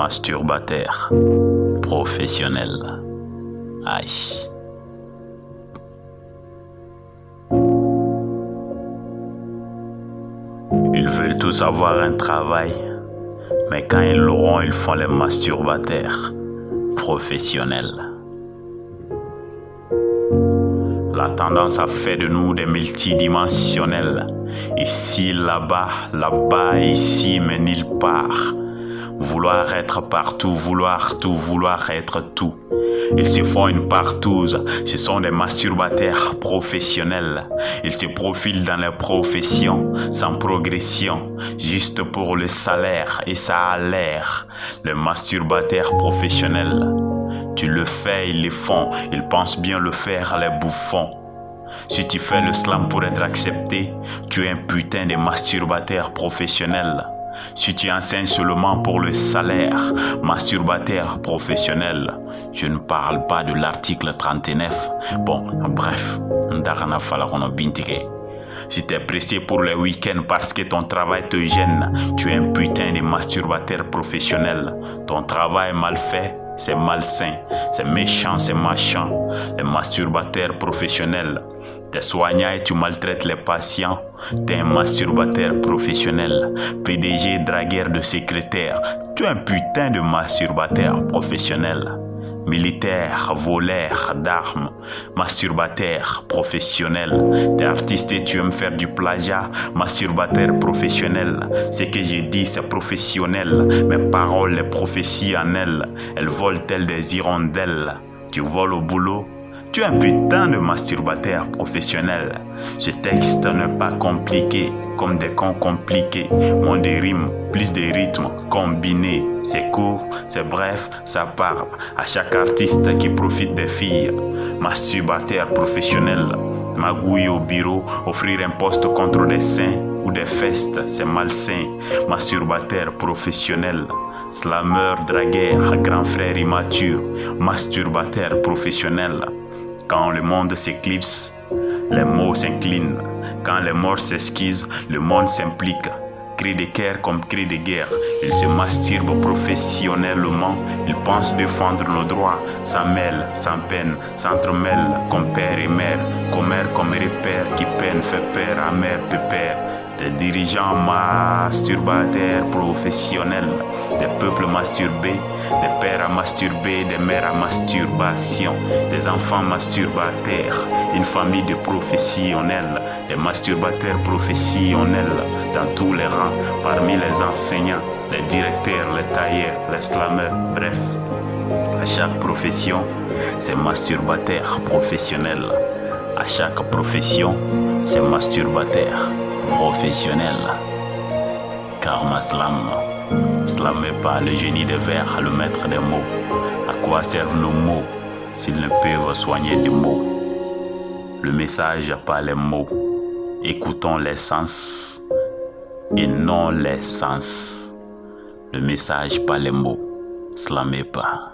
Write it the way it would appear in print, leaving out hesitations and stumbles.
masturbateur professionnel. Aïe. Ils veulent tous avoir un travail, mais quand ils l'auront, ils font les masturbateurs professionnels. La tendance a fait de nous des multidimensionnels. Ici, là-bas, là-bas, ici, mais nulle part. Vouloir être partout, vouloir tout, vouloir être tout. Ils se font une partouze, ce sont des masturbateurs professionnels. Ils se profilent dans les professions, sans progression, juste pour le salaire, et ça a l'air. Les masturbateurs professionnels, tu le fais, ils le font, ils pensent bien le faire, les bouffons. Si tu fais le slam pour être accepté, tu es un putain de masturbateur professionnel. Si tu enseignes seulement pour le salaire, masturbateur professionnel. Je ne parle pas de l'article 39. Bon, bref, si tu es pressé pour les week-ends parce que ton travail te gêne, tu es un putain de masturbateur professionnel. Ton travail mal fait, c'est malsain, c'est méchant, c'est machin. Les masturbateurs professionnels. T'es soignant et tu maltraites les patients. T'es un masturbateur professionnel. PDG, dragueur de secrétaire. Tu es un putain de masturbateur professionnel. Militaire, voleur d'armes, masturbateur professionnel. T'es artiste et tu aimes faire du plagiat, masturbateur professionnel. Ce que je dis, c'est professionnel. Mes paroles, les prophéties en elles, elles volent telles des hirondelles. Tu voles au boulot. Tu es un putain de masturbateur professionnel. Ce texte n'est pas compliqué, comme des cons compliqués. Moins de rimes, plus de rythmes combinés. C'est court, c'est bref, ça parle à chaque artiste qui profite des filles. Masturbateur professionnel. Magouille au bureau, offrir un poste contre des seins ou des festes, c'est malsain. Masturbateur professionnel. Slameur, dragueur, grand frère immature. Masturbateur professionnel. Quand le monde s'éclipse, les mots s'inclinent. Quand les morts s'excusent, le monde s'implique. Cri de guerre comme cri de guerre. Ils se masturbent professionnellement. Ils pensent défendre nos droits. Sans mêle, sans peine, s'entremêlent comme père et mère. Commère comme repère qui peine fait peur à mère pépère. Des dirigeants masturbateurs professionnels, des peuples masturbés, des pères à masturber, des mères à masturbation, des enfants masturbateurs, une famille de professionnels, des masturbateurs professionnels dans tous les rangs, parmi les enseignants, les directeurs, les tailleurs, les slameurs, bref, à chaque profession, c'est masturbateur professionnel. À chaque profession, c'est masturbateur professionnel. Karma Slam. Slam n'est pas le génie des vers, le maître des mots. À quoi servent nos mots s'ils ne peuvent soigner des mots? Le message, pas les mots. Écoutons les sens et non les sens. Le message, pas les mots. Slam n'est pas.